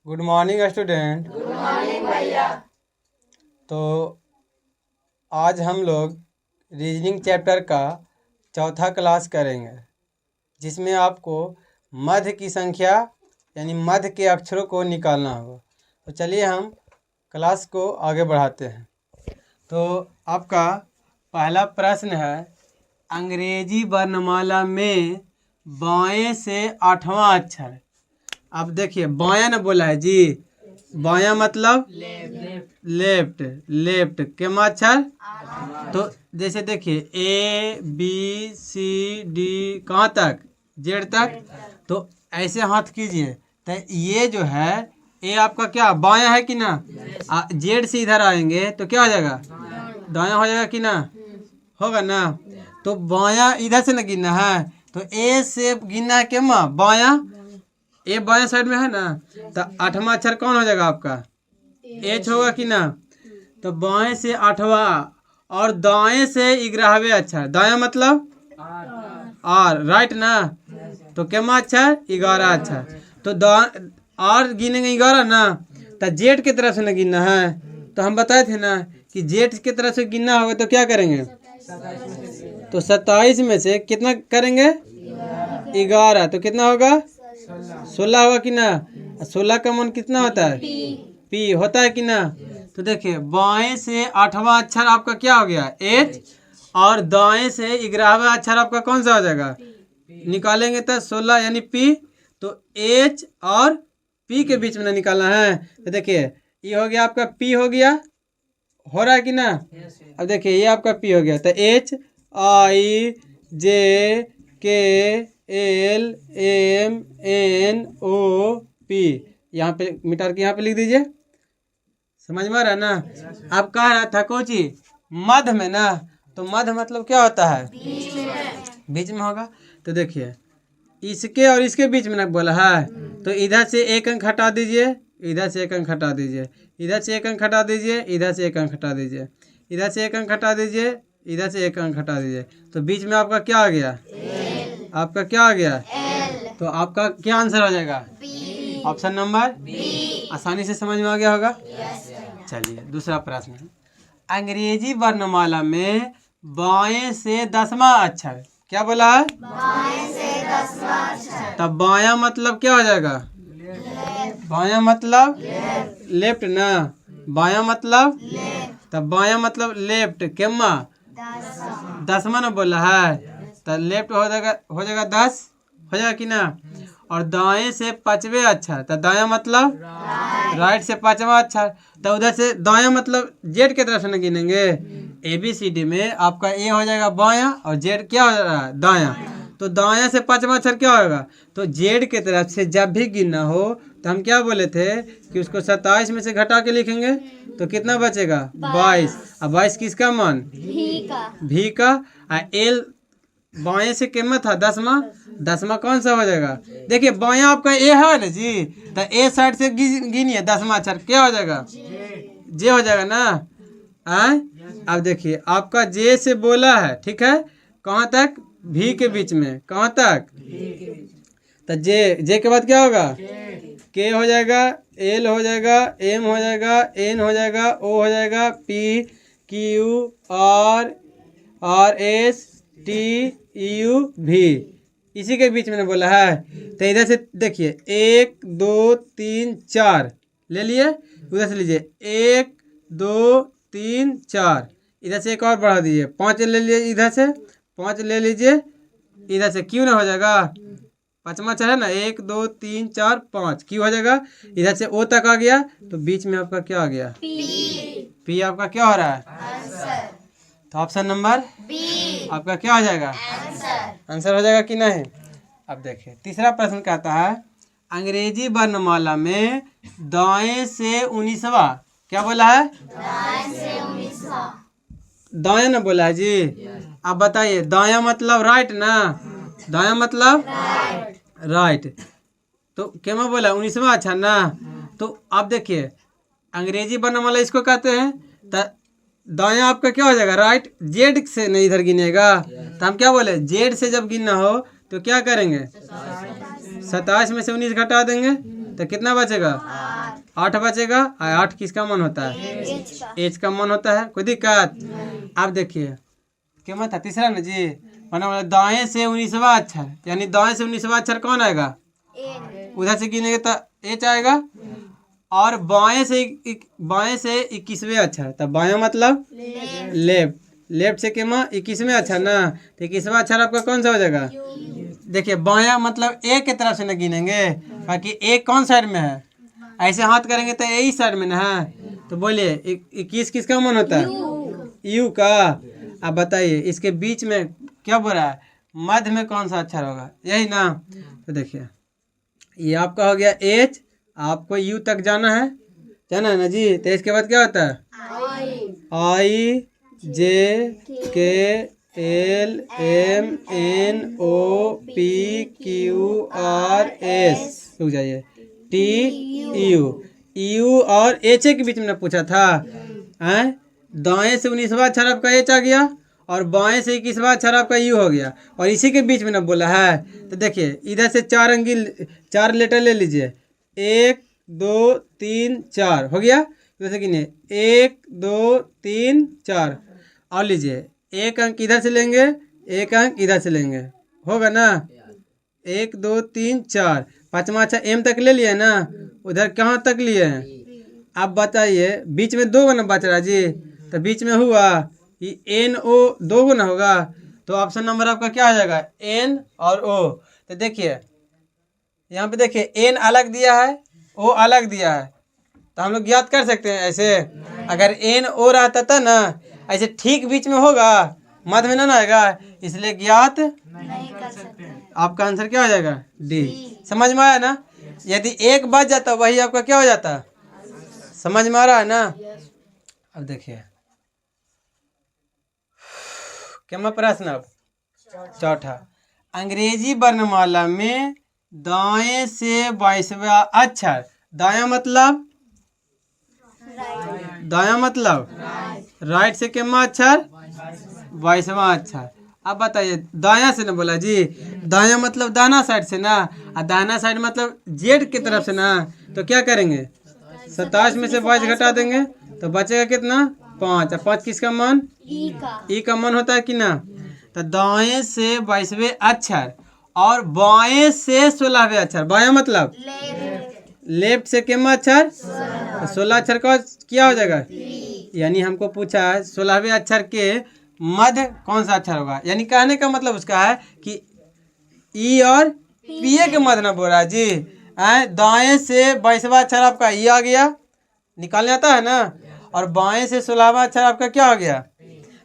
Good morning student. Good morning भैया। तो आज हम लोग रीजनिंग चैप्टर का चौथा क्लास करेंगे, जिसमें आपको मध्य की संख्या यानी मध्य के अक्षरों को निकालना होगा। तो चलिए हम क्लास को आगे बढ़ाते हैं। तो आपका पहला प्रश्न है, अंग्रेजी वर्णमाला में बाएं से 8वां अक्षर। अब देखिए, बायां न बोला है जी, बायां मतलब लेफ्ट। लेफ्ट के अक्षर तो जैसे देखिए A B C D कहाँ तक, जेड तक। तो ऐसे हाथ कीजिए, तो ये जो है ए आपका क्या बायां है कि ना। जेड से इधर आएंगे तो क्या हो जाएगा, दायां हो जाएगा कि ना, होगा ना। तो बायां इधर से ना गिनना है, तो ए से गिनना है क्या बायां, ए बायां साइड में है ना। तो 8वां अक्षर कौन हो जाएगा आपका, एच होगा कि ना। तो बाएं से 8वां और दाएं से 11वें अक्षर, दायां मतलब आर, राइट ना। तो क्या अक्षर 11 अक्षर। तो आर गिनेंगे 11 ना, तो जेड की तरफ से ना गिनना है। तो हम बताए थे ना कि जेड की तरफ से गिनना होगा तो क्या करेंगे, तो 27 में से कितना करेंगे 11, तो कितना होगा 16 होगा कि ना। 16 का मान कितना होता है, पी होता है कि ना। तो देखिए, बाएं से 8वां अक्षर आपका क्या हो गया एच, और दाएं से 11वां अक्षर आपका कौन सा हो जाएगा, निकालेंगे तो 16 यानी पी। तो एच और पी के बीच में ना निकालना है। तो देखिए, ये हो गया आपका पी हो गया, हो रहा है कि ना। अब देखिए, ये आपका पी हो गया, तो H I J K L M N O P, यहाँ पे मीटर के यहाँ पे लिख दीजिए। समझ में आ रहा है ना। अब कह रहा था कोची मध्य में ना, तो मध्य मतलब क्या होता है, बीच में होगा। तो देखिए, इसके और इसके बीच में ना बोला है, तो इधर से एक अंक हटा दीजिए, इधर से एक अंक हटा दीजिए, इधर से एक अंक हटा दीजिए, इधर से एक अंक हटा दीजिए, इधर से एक अंक हटा दीजिए, इधर से एक अंक हटा दीजिए। तो बीच में आपका क्या आ गया, आपका क्या आ गया, तो आपका क्या आंसर हो जाएगा, ऑप्शन नंबर बी। आसानी से समझ में आ गया होगा। चलिए दूसरा प्रश्न है, अंग्रेजी वर्णमाला में बाएं से 10वां अक्षर, क्या बोला है, बाएं से 10वां अक्षर। तब बायां मतलब क्या हो जाएगा, बायां मतलब लेफ्ट ना, बायां मतलब तब बायां मतलब लेफ्ट, केमा 10वां ना बोला है, तो लेफ्ट हो जाएगा 10 हो जाएगा कि ना। और दाएं से 5वें अक्षर, तो दायां मतलब राइट से 5वां अक्षर। तो उधर से दायां मतलब जेड की तरफ से ना गिनेंगे। ABCD में आपका ए हो जाएगा बायां और जेड क्या हो रहा है, दायां। तो दायां से 5वां अक्षर क्या होगा, तो जेड की तरफ से जब भी गिनना हो तो हम क्या बोले थे कि उसको 27 में से घटा के लिखेंगे, तो कितना बचेगा 22। अब 22 किसका मान, भी का। एल बाएं से कीमत था 10वां, 10वां कौन सा हो जाएगा, देखिए बायां आपका ए है ना जी, तो ए साइड से गिनिए 10वां अक्षर क्या हो जाएगा, जे हो जाएगा ना। अब देखिए, आपका जे से बोला है, ठीक है, कहाँ तक, भी के बीच में, कहाँ तक, तो जे के बाद क्या होगा, के हो जाएगा, एल हो जाएगा, एम हो जाएगा, एन हो जाएगा, ओ हो जाएगा, P Q R S T U भी, इसी के बीच में बोला है। तो इधर से देखिए 1 2 3 4 ले लिए, उधर से लीजिए 1 2 3 4, इधर से एक और बढ़ा दीजिए 5 ले लिए, इधर से 5 ले लीजिए, इधर से क्यों ना हो जाएगा, 5वां अक्षर है ना, 1 2 3 4 5 क्यों हो जाएगा, इधर से ओ तक आ गया, तो बीच में आपका क्या आ गया, पी आपका क्या हो रहा है, तो ऑप्शन नंबर बी आपका क्या हो जाएगा, आंसर हो जाएगा कि नहीं। अब देखिए तीसरा प्रश्न कहता है, अंग्रेजी वर्णमाला में दाएं से 19वां, क्या बोला है, दाएं से 19वां, दाएं ना बोला है जी। अब बताइए, दायां मतलब राइट ना, दायां मतलब राइट। तो क्या मैं बोला 19वां अच्छा ना। तो आप देखिए, अंग्रेजी वर्णमाला इसको कहते हैं, तो दायां आपका क्या हो जाएगा, राइट, जेड से नहीं इधर गिनेगा। तो हम क्या बोले, जेड से जब गिनना हो तो क्या करेंगे, 27 में से 19 घटा देंगे, तो कितना बचेगा, 8 बचेगा और 8 किसका मन होता है? एच का मन होता है। कोई दिक्कत? अब देखिए क्या मत है तीसरा ना जी, माना दाएं से 19वां अक्षर, यानी दाएं से 19वां अक्षर कौन आएगा? उधर से गिनेंगे तो एच आएगा। और बाएं से 21वें अक्षर, तब बायां मतलब लेफ्ट। लेफ्ट से के माँ 21वें अक्षर ना, तो 21वां अक्षर आपका कौन सा हो जाएगा? देखिए बायां मतलब ए के तरफ से न गिनेंगे, बाकी ए कौन साइड में है? ऐसे हाथ करेंगे तो यही साइड में ना है। तो बोलिए 21 किसका मन होता है? यू का। अब बताइए इसके बीच में क्या बोल रहा है? मध्य में कौन सा अक्षर होगा? यही ना। तो देखिए ये आपका हो गया एच, आपको यू तक जाना है ना जी। तो इसके बाद क्या होता है? I J K L M N O P Q R S, रुक जाइए, टी यू। यू और एच के बीच में पूछा था। दाएं से 19वां अक्षर आपका एच आ गया और बाएं से 21वां अक्षर आपका यू हो गया, और इसी के बीच में ना बोला है। तो देखिए इधर से 4 लेटर ले लीजिए, 1 2 3 4 हो गया। जैसे कि नहीं 1 2 3 4 और लीजिए, एक अंक इधर से लेंगे, एक अंक इधर से लेंगे, होगा ना? 1 2 3 4, पाँचवा अच्छा एम तक ले लिए ना, उधर कहाँ तक लिए हैं? अब बताइए बीच में 2 ना बच रहा जी, तो बीच में हुआ ये एन ओ 2 ना होगा, तो ऑप्शन नंबर आपका क्या आ जाएगा? एन और ओ। तो देखिए यहाँ पे देखिए एन अलग दिया है, ओ अलग दिया है, तो हम लोग ज्ञात कर सकते हैं ऐसे। अगर एन ओ रहता था ना ऐसे ठीक बीच में होगा, मध्य में ना आएगा, इसलिए ज्ञात नहीं कर सकते। आपका आंसर क्या हो जाएगा? डी। समझ में आया ना? यदि एक बच जाता वही आपका क्या हो जाता? समझ में आ रहा है ना? अब देखिए क्या प्रश्न अब चौथा, अंग्रेजी वर्णमाला में दाएं से 22वां अक्षर, दायां मतलब राइट से कितना अक्षर? 22वां अक्षर। अब बताइए दायां से ना बोला जी, दायां मतलब दाना साइड से ना, और दाना साइड मतलब जेड की तरफ से ना, तो क्या करेंगे? 27 में से 22 घटा देंगे तो बचेगा कितना? 5। 5 किसका मन? ई का मन होता है कि ना? तो दाएं से 22वें अक्षर और बाएं से 16वें अक्षर, बायां मतलब लेफ्ट से कितना अक्षर? 16 अक्षर का क्या हो जाएगा? यानी हमको पूछा है 16वें अक्षर के मध्य कौन सा अक्षर होगा, यानी कहने का मतलब उसका है कि ई और पीए के मध्य ना बोल रहा जी। दाएं से 22वां अक्षर आपका ई आ गया, निकालने आता है ना, और बाएं से 16वां अक्षर आपका क्या हो गया?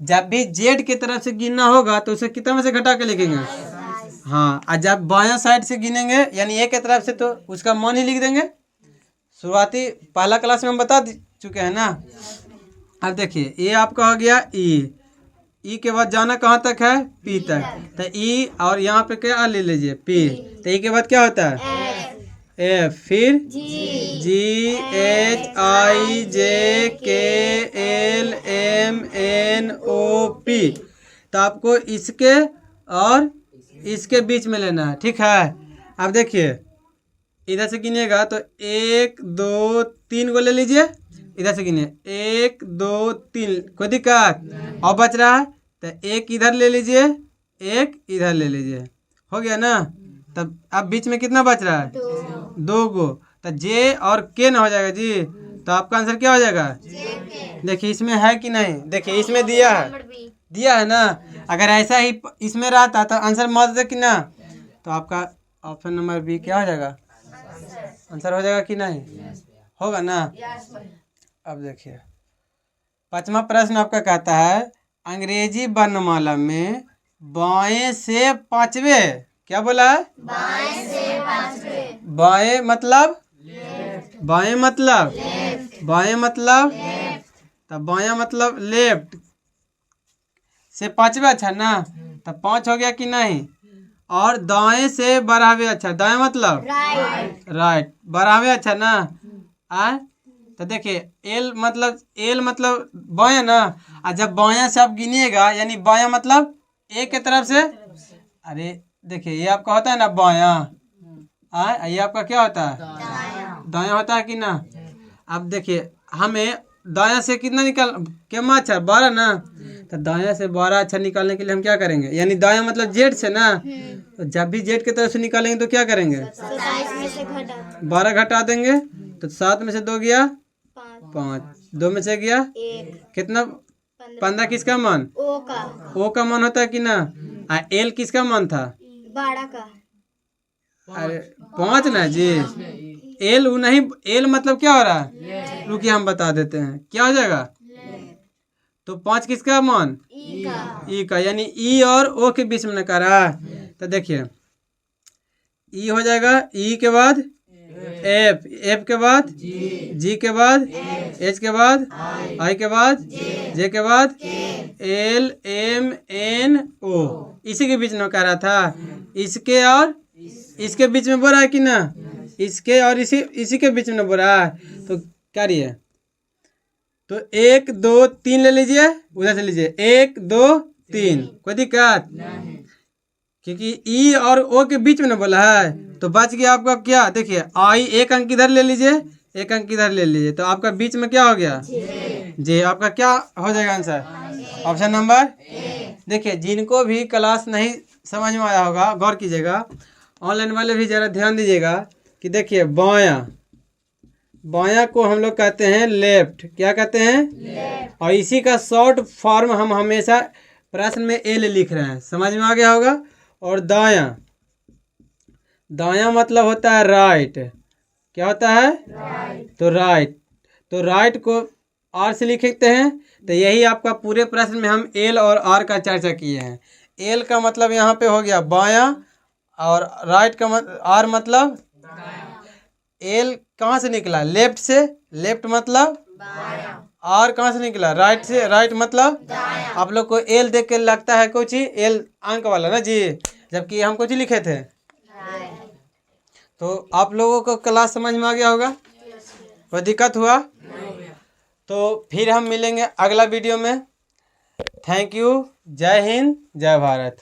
जब भी जेड की तरफ से गिनना होगा तो उसे कितना में से घटा के लिखेंगे? हाँ, और जब बायां साइड से गिनेंगे यानी ए की तरफ से, तो उसका मान ही लिख देंगे। शुरुआती पहला क्लास में हम बता चुके हैं ना। अब देखिए ये आपका हो गया ई के बाद जाना कहाँ तक है? पी तक। तो ई और यहाँ पे क्या ले लीजिए? पी। तो ई के बाद क्या होता है? एफ, फिर जी H I J K L M N O P. तो आपको इसके और इसके बीच में लेना है, ठीक है? अब देखिए इधर से गिनिएगा तो 1 2 3 को ले लीजिए, इधर से गिनिए 1 2 3, कोई दिक्कत? और बच रहा है तो एक इधर ले लीजिए, एक इधर ले लीजिए, हो गया ना? तब अब बीच में कितना बच रहा है? 2 गो। तो जे और के ना हो जाएगा जी, तो आपका आंसर क्या हो जाएगा? देखिए इसमें है कि नहीं? देखिए इसमें दिया है ना। अगर ऐसा ही इसमें रहता तो आंसर मत दे कि ना, तो आपका ऑप्शन नंबर बी क्या हो जाएगा? आंसर हो जाएगा कि नहीं? होगा ना? अब देखिए 5वां प्रश्न आपका कहता है अंग्रेजी वर्णमाला में बाएं से 5वें, क्या बोला है? बाएं से 5वें। बाएं मतलब बाएं मतलब बाएं मतलब तब बायां मतलब लेफ्ट से 5वें अक्षर ना, तब 5 हो गया कि नहीं? और दाएं से 12वें अक्षर, दाएं मतलब राइट 12वें अक्षर ना। तो देखिए एल मतलब बायां ना, और जब बायां से आप गिनिएगा यानी बायां मतलब एक के तरफ से, अरे देखिए ये आपका होता है ना बायां, ये आपका क्या होता है? दायां होता है कि ना? अब देखिए हमें दाया से कितना निकाल क्या अक्षर 12 ना, तो दाया से 12 अक्षर निकालने के लिए हम क्या करेंगे, यानी दाया मतलब जेड से ना, तो जब भी जेड की तरफ से निकालेंगे तो क्या करेंगे, 12 घटा देंगे, तो 7 में से 2 गया 5, 2 में से गया 1, कितना 15 किसका मान, ओ का मान होता है कि ना, एल किसका मान था 12 का। अरे 5 ना जी, एल वो नहीं, एल मतलब क्या हो रहा है, रुकिए हम बता देते हैं क्या हो जाएगा, तो 5 किसका मान, ई का, यानी ई और ओ के बीच में नकार है, तो देखिए ई हो जाएगा, ई के बाद एफ, एफ के बाद जी के बाद एच के बाद आई के बाद जे के बाद एल एम एन ओ, इसी के बीच में कह रहा था, इसके और इसके बीच में बोल रहा है कि ना, इसके और इसी के बीच में बोल रहा है, तो क्या रही है, तो 1 2 3 ले लीजिए, उधर से लीजिए 1 2 3, कोई दिक्कत, क्योंकि ई और ओ के बीच में ना बोला है, तो बच गया आपका क्या, देखिए आई, एक अंक इधर ले लीजिए, एक अंक इधर ले लीजिए, तो आपका बीच में क्या हो गया, जे, आपका क्या हो जाएगा आंसर, ऑप्शन नंबर। देखिए जिनको भी क्लास नहीं समझ में आया होगा गौर कीजिएगा, ऑनलाइन वाले भी ज़रा ध्यान दीजिएगा कि देखिए बायां, बायां को हम लोग कहते हैं लेफ्ट, क्या कहते हैं, और इसी का शॉर्ट फॉर्म हम हमेशा प्रश्न में एल लिख रहे हैं, समझ में आ गया होगा। और दायां, दायां मतलब होता है राइट, क्या होता है, तो राइट, तो राइट को आर से लिखते हैं, तो यही आपका पूरे प्रश्न में हम एल और आर का चर्चा किए हैं। एल का मतलब यहाँ पे हो गया बायां, और राइट का आर मतलब, एल कहाँ से निकला, लेफ्ट से, लेफ्ट मतलब, आर कहाँ से निकला, राइट से, राइट मतलब, आप लोग को एल देख के लगता है कुछ ही एल अंक वाला ना जी, जबकि हम कुछ ही लिखे थे। तो आप लोगों को क्लास समझ में आ गया होगा, कोई दिक्कत हुआ तो फिर हम मिलेंगे अगला वीडियो में। थैंक यू, जय हिंद, जय भारत।